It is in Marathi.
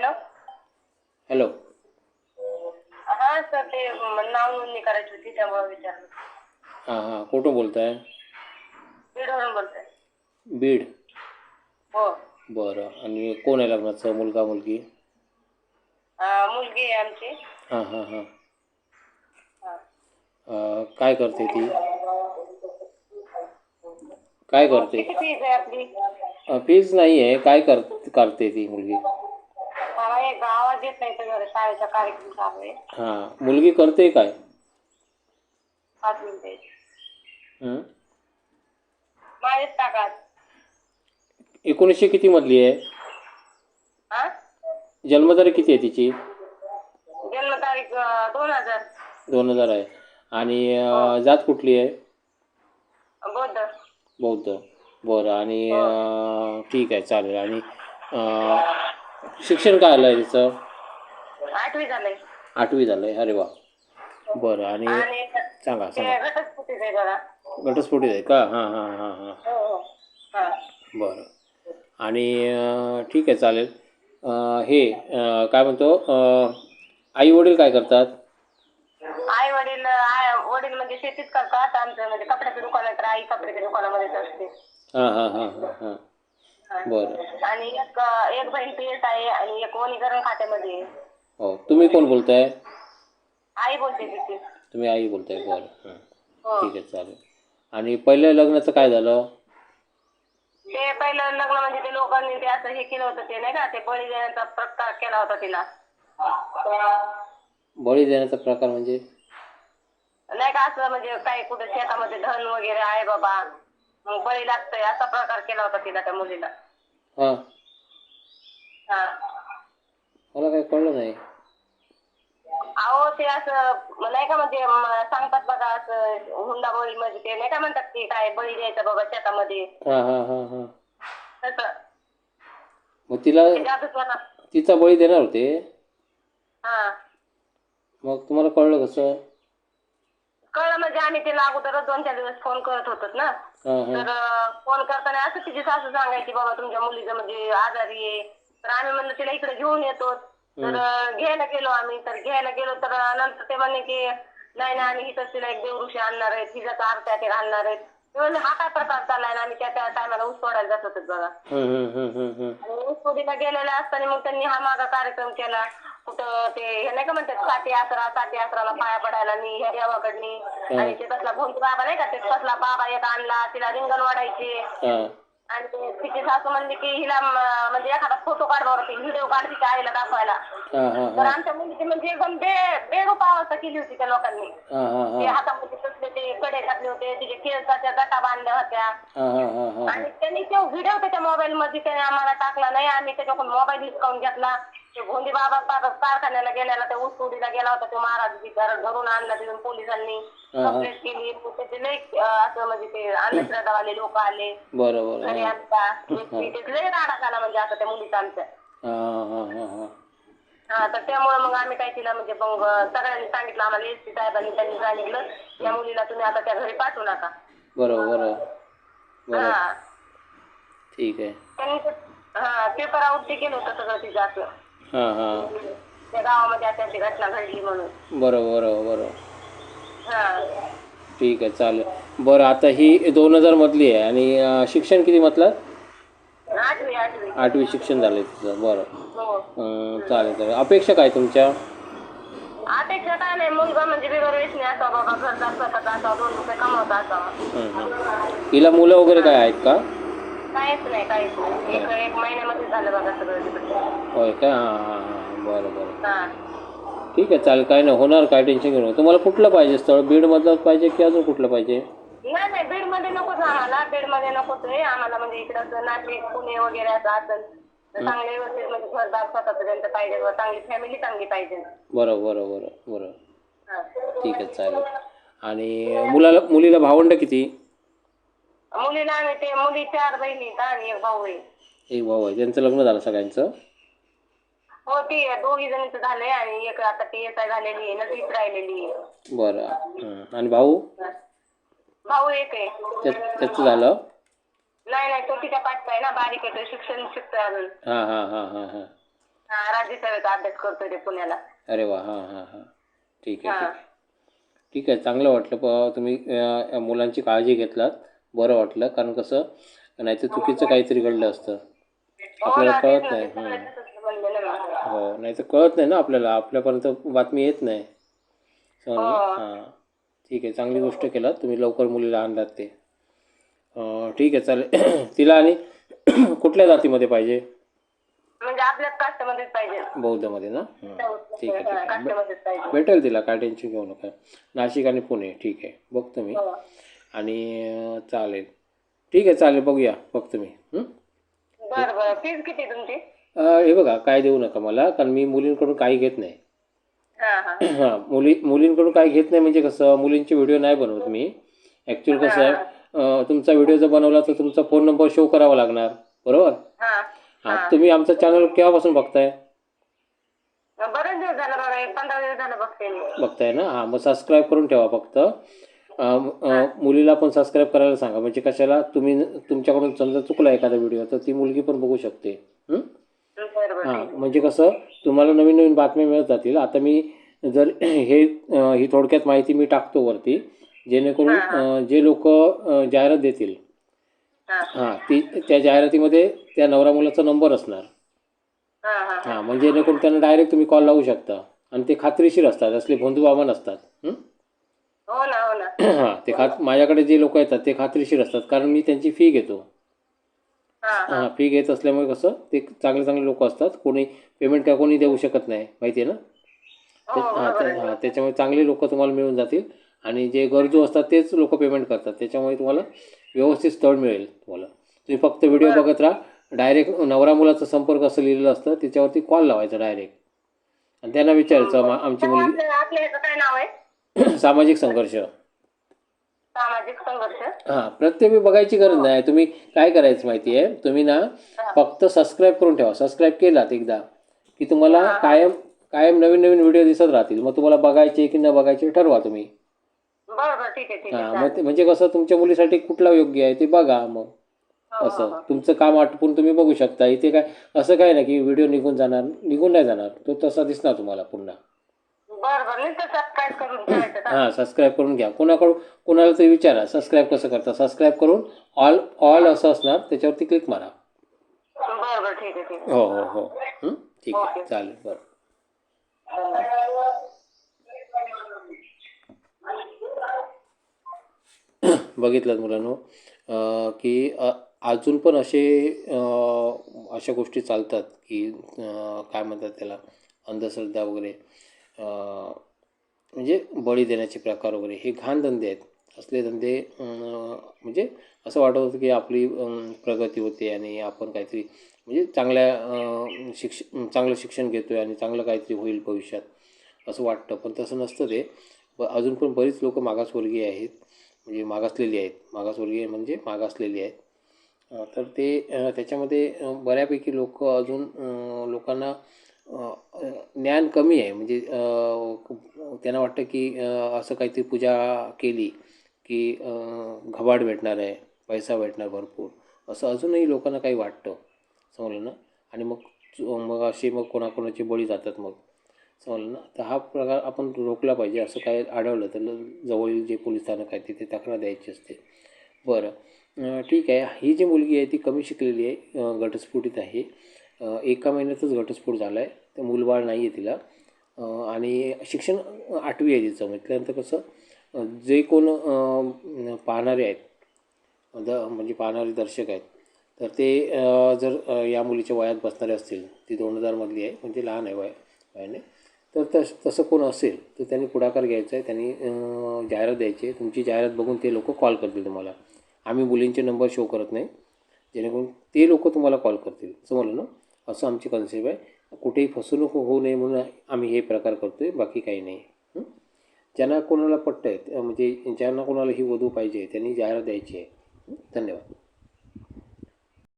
हॅलो. हॅलो. हां सर, ते नाव नोंदणी करायची होती त्यामुळे विचारलं. हां हां, कुठून बोलताय? बीडवरून बोलतोय. बीड. हो. बरं. आणि कोण आहे लग्नाचं, मुलगा मुलगी? मुलगी आहे आमची. हां हां हां. हां. काय करते ती? काय करते? किती फीज आहे आपली? फीज नाही आहे, काय करते ती मुलगी? मला एक आवाज येत नाही तर शाळेचा कार्यक्रम चालू आहे. हां, मुलगी करते काय? 5 मिनिटे. हं? माझेच टाका. 1900 किती मधली आहे? हां? जन्मतारीख किती आहे तिची? जन्मतारीख 2000. 2000 आहे. आणि हो. जात कुठली आहे? बौद्ध. बौद्ध. बरं. आणि हो. ठीक आहे, चालेल. आणि शिक्षण काय आलं आहे तिचं? 8वी झालंय. 8वी झालं आहे. अरे वा. बरं. आणि आणि सांगा ते सांगा. घटस्फोटीच आहे बघा. घटस्फोटीत आहे का? हां हां हां हां. हो हो. हां. बरं. आणि ठीक आहे, चालेल. हे काय म्हणतो, आई वडील काय करतात? आई वडील वडील म्हणजे शेतीच करतात. आमचं म्हणजे कपड्याचं दुकान आहे तर आई कपड्याच्या दुकानामध्येच असते. हां हां हां हां हां. बरं. आणि एक एक बहीण पीएस आहे आणि एक वनीकरण खात्यामध्ये आहे. हो. तुम्ही कोण बोलताय? आई बोलते तिथे. तुम्ही आई बोलताय. बरं. हां. हो. ठीक आहे, चालेल. आणि पहिल्या लग्नाचं काय झालं? ते पहिलं लग्न म्हणजे ते लोकांनी ते असं हे केलं होतं, ते नाही का, ते बळी देण्याचा प्रकार केला होता तिला. बळी देण्याचा प्रकार म्हणजे? नाही का, असं म्हणजे काही कुठे शेतामध्ये धन वगैरे आहे बाबा, मग बळी लागतंय असा प्रकार केला होता तिला, त्या मुलीला. हां. हां. मला काही कळलं नाही. अहो ते असं नाही का, म्हणजे सांगतात बघा, असं हुंडाबळी म्हणजे ते नाही का म्हणतात की काय बळी द्यायचा बाबा शेतामध्ये, हां हां हां हां. तसं. मग तिला ते जादूच होता. तिचा बळी देणार होते? हां. मग तुम्हाला कळलं कसं? कळलं म्हणजे आम्ही तिला अगोदरच 2-4 दिवस फोन करत होतो ना. हां हां. तर फोन करताना असं तिची सासू सांगायची बाबा तुमच्या मुलीचं म्हणजे आजारी आहे. तर आम्ही म्हणलं तिला इकडे घेऊन येतो. तर घ्यायला गेलो आम्ही. तर घ्यायला गेलो तर नंतर ते म्हणले की नाही ना, आम्ही इथंच तिला एक देवऋषी आणणार आहे, तिच्याचा अर्थ ते घालणार आहेत. मी म्हणलं हा काय प्रकार चाललाय ना, आम्ही त्या टायमाला ऊस तोडायला जात होतो बघा. आणि ऊस तोडीला गेलेल्या असताना मग त्यांनी हा मागा कार्यक्रम केला. कुठं ते हे नाही का म्हणतात साठी आसराला पाया पडायला नी ह्या देवाकडनी. आणि ते तसला भोंदू बाबा नाही का, ते तसला बाबा एक आणला, तिला रिंगण वाढायचे. आणि तिची सासू म्हणली की हिला म्हणजे एखादा फोटो काढवा, व्हिडिओ काढ तिच्या आईला दाखवायला. तर आमच्या मुलीची म्हणजे एकदम बेरूप अवस्था केली होती त्या लोकांनी. ते हातामध्ये तसले ते कडे घातले होते, तिचे केसाच्या गटा बांधल्या होत्या. आणि त्यांनी तो व्हिडिओ त्याच्या मोबाईल मध्ये त्याने आम्हाला टाकला नाही. आम्ही त्याच्याकडून मोबाईल हिसकावून घेतला. ते भोंदी बाबा कारखान्याला गेलेला, त्या ऊस तोडीला गेला होता तो महाराज, धरून आणला तिथून पोलिसांनी कंप्लेंट केली. त्याचे लई असं म्हणजे ते अंधश्रद्धावाले लोक आले घरी आमच्या. लई राडा झाला म्हणजे असं त्या मुलीचा आमच्या. हा, तर त्यामुळे मग आम्ही काय केलं म्हणजे मग सगळ्यांनी सांगितलं आम्हाला, एसपी साहेबांनी त्यांनी सांगितलं या मुलीला तुम्ही आता त्या घरी पाठवू नका. बरोबर. हा. ठीक आहे. त्यांनी पेपर आउट केलं होतं सगळं तिचं असं. हां हां. त्या गावामध्ये आता ती घटना घडली म्हणून. बरोबर. हा. ठीक आहे, चालेल. बरं, आता ही 2000 मधली आहे आणि शिक्षण किती म्हटलं? 8वी. 8वी शिक्षण झालं आहे तिचं. बरं. हो. चालेल. अपेक्षा काय तुमच्या? अपेक्षा काय नाही, मुलगा म्हणजे बिगर व्यसनी असावा बाबा, घरदार स्वतःचा असावा, 2 रुपये कमवता असावा. हिला मुलं वगैरे काय आहेत का? काहीच नाही. एक महिन्यामध्ये झालं बघा सगळं तिकडे. होय का? हां. बरं. हा. ठीक आहे, चालेल. काय नाही, होणार. काय टेन्शन घेऊ नका. तुम्हाला कुठलं पाहिजे स्थळ? बीडमधलं पाहिजे की अजून कुठलं पाहिजे? नाही, बीडमध्ये नकोच आम्हाला. बीडमध्ये नकोच आहे आम्हाला. म्हणजे इकडं नाशिक, पुणे वगैरे असं असेल तर चांगले व्यवस्थित म्हणजे घरदार स्वतःचं त्यांचं पाहिजे, चांगली फॅमिली चांगली पाहिजे. बरं. हा. ठीक आहे, चालेल. आणि मुलीला भावंड किती? मुलीला आम्ही मुली 4 बहिणी आणि एक भाऊ आहे. एक भाऊ आहे. त्यांचं लग्न झालं सगळ्यांचं? हो, ती दोघी जणींचं झालंय आणि एक आता PSI झालेली आहे, नटीच राहिलेली आहे. बरं. आणि भाऊ? भाऊ एक आहे. त्याचं झालं? नाही, तो तिच्या पाठचा आहे ना, बारीक आहे, तो शिक्षण शिकतोय अजून. हां. राज्यसेवेचा अभ्यास करतोय ते पुण्याला. अरे वा, हां हां हां, ठीक आहे हा. ठीक आहे ठीक आहे. चांगलं वाटलं तुम्ही मुलांची काळजी घेतलात, बरं वाटलं. कारण कसं नाहीतर चुकीचं काहीतरी घडलं असतं, हो आपल्याला ना, तेच कळत ना, नाही. ते सगळे तसंच म्हणलेलं ना. हो, नाहीतर कळत नाही ना आपल्याला, आपल्यापर्यंत बातमी येत नाही, समजलं ना. हो. हां, ठीक आहे, चांगली गोष्ट केलात तुम्ही, लवकर मुलीला आणलात ते. ठीक आहे, चालेल. तिला आणि कुठल्या जातीमध्ये पाहिजे? म्हणजे आपल्याच कास्टमध्येच पाहिजे. बौद्धमध्ये ना? ठीक आहे ठीक आहे, कास्टमध्येच पाहिजे. भेटेल तिला, काय टेन्शन घेऊ नका. नाशिक आणि पुणे, ठीक आहे, बघतो मी. हो. आणि चालेल, ठीक आहे, चालेल, बघूया, बघतो मी. बरं बरं, फीज किती तुमची? हे बघा, काय देऊ नका मला, कारण मी मुलींकडून काही घेत नाही. हा हा हां, मुलींकडून काही घेत नाही. म्हणजे कसं, मुलींचे व्हिडिओ नाही बनवत मी. ॲक्च्युअल कसं आहे, तुमचा व्हिडिओ जर बनवला तर तुमचा फोन नंबर शो करावा लागणार, बरोबर? हा. हां, तुम्ही आमचा चॅनल केव्हापासून बघताय? बरेच दिवस झालं बघा, 15 दिवस झालं बघते मी. बघताय ना? हां, मग सबस्क्राईब करून ठेवा फक्त. मुलीला पण सबस्क्राईब करायला सांगा. म्हणजे कशाला, तुमच्याकडून समजा चुकला एखादा व्हिडिओ तर ती मुलगी पण बघू शकते. हां, म्हणजे कसं तुम्हाला नवीन नवीन बातम्या मिळत जातील. आता मी जर ही थोडक्यात माहिती मी टाकतो वरती, जेणेकरून जे लोक जाहिरात देतील, हां, त्या जाहिरातीमध्ये त्या नवरा मुलाचा नंबर असणार. हां, म्हणजे जेणेकरून त्यांना डायरेक्ट तुम्ही कॉल लावू शकता. आणि ते खात्रीशीर असतात, असले भोंदू बाबा नसतात. हो ना हो ना. हां, ते माझ्याकडे जे लोक येतात ते खात्रीशीर असतात, कारण मी त्यांची फी घेतो. हां, फी घेत असल्यामुळे कसं, ते चांगले चांगले लोक असतात. कोणी पेमेंट काय कोणी देऊ शकत नाही, माहिती आहे ना. हां, त्याच्यामुळे चांगले लोक तुम्हाला मिळून जातील. आणि जे गरजू असतात तेच लोक पेमेंट करतात, त्याच्यामुळे तुम्हाला व्यवस्थित स्थळ मिळेल. तुम्ही फक्त व्हिडिओ बघत राहा. डायरेक्ट नवरा मुलाचा संपर्क असं लिहिलेलं असतं, त्याच्यावरती कॉल लावायचा डायरेक्ट, आणि त्यांना विचारायचं आमची मुलगी. आपल्या ह्याचं काय नाव आहे? सामाजिक संघर्ष. सामाजिक संघर्ष. हां, प्रत्येक बघायची गरज नाही. तुम्ही काय करायचं माहिती आहे, तुम्ही ना फक्त सबस्क्राईब करून ठेवा. सबस्क्राईब केलात एकदा की तुम्हाला कायम नवीन नवीन व्हिडिओ दिसत राहतील. मग तुम्हाला बघायचे की न बघायचे ठरवा तुम्ही. बरं ठीक आहे ठीक आहे. हां, मग म्हणजे कसं, तुमच्या मुलीसाठी कुठला योग्य आहे ते बघा. मग असं तुमचं काम आटपून तुम्ही बघू शकता. इथे काय असं काय नाही की व्हिडिओ निघून नाही जाणार, तो तसा दिसणार तुम्हाला पुन्हा. बरं सबस्क्राईब करून ठेवायचं. हां, सबस्क्राईब करून घ्या. कोणाला तरी विचारा सबस्क्राईब कसं करता. सबस्क्राईब करून ऑल असं असणार, त्याच्यावरती क्लिक मारा. बरं ठीक आहे ठीक आहे. हो हो हो, ठीक आहे, चालेल, बरं. बघितलं मुलांनो, की अजून पण अशा गोष्टी चालतात की काय म्हणतात त्याला, अंधश्रद्धा वगैरे, म्हणजे बळी देण्याचे प्रकार वगैरे, हे घाण धंदे आहेत. असले धंदे म्हणजे असं वाटत होतं की आपली प्रगती होते आणि आपण काहीतरी म्हणजे चांगलं शिक्षण घेतो आहे आणि चांगलं काहीतरी होईल भविष्यात, असं वाटतं. पण तसं नसतं ते. अजून पण बरीच लोक मागासवर्गीय आहेत, म्हणजे मागासवर्गीय म्हणजे मागासलेली आहेत. तर त्याच्यामध्ये बऱ्यापैकी लोक अजून लोकांना ज्ञान कमी आहे. म्हणजे त्यांना वाटतं की असं काहीतरी पूजा केली की घबाड भेटणार आहे, पैसा भेटणार भरपूर, असं अजूनही लोकांना काही वाटतं, समजलं ना. आणि मग कोणाकोणाचे बळी जातात, मग समजलं ना. तर हा प्रकार आपण रोखला पाहिजे. असं काय आढळलं तर जवळील जे पोलीस स्थानक आहे तिथे तक्रार द्यायची असते. बरं, ठीक आहे. ही जी मुलगी आहे ती कमी शिकलेली आहे, घटस्फोटित आहे. 1 महिन्यातच घटस्फोट झाला आहे. तर मूलबाळ नाही आहे तिला. आणि शिक्षण 8वी आहे तिचं. म्हटल्यानंतर कसं, जे कोण पाहणारे आहेत, म्हणजे पाहणारे दर्शक आहेत, तर ते जर या मुलीच्या वयात बसणारे असतील, ती 2000मधली आहे, म्हणजे लहान आहे वयाने, तर तसं कोण असेल तर त्यांनी पुढाकार घ्यायचा आहे. त्यांनी जाहिरात द्यायची आहे. तुमची जाहिरात बघून ते लोक कॉल करतील तुम्हाला. आम्ही मुलींचे नंबर शो करत नाही, जेणेकरून ते लोक तुम्हाला कॉल करतील, समजलं ना. असं आमची कन्सेप्ट आहे. कुठेही फसवणूक होऊ नये म्हणून आम्ही हे प्रकार करतो आहे, बाकी काही नाही. ज्यांना कोणाला पटतं आहे, म्हणजे ज्यांना कोणाला ही वधू पाहिजे त्यांनी जाहिरात द्यायची आहे. धन्यवाद.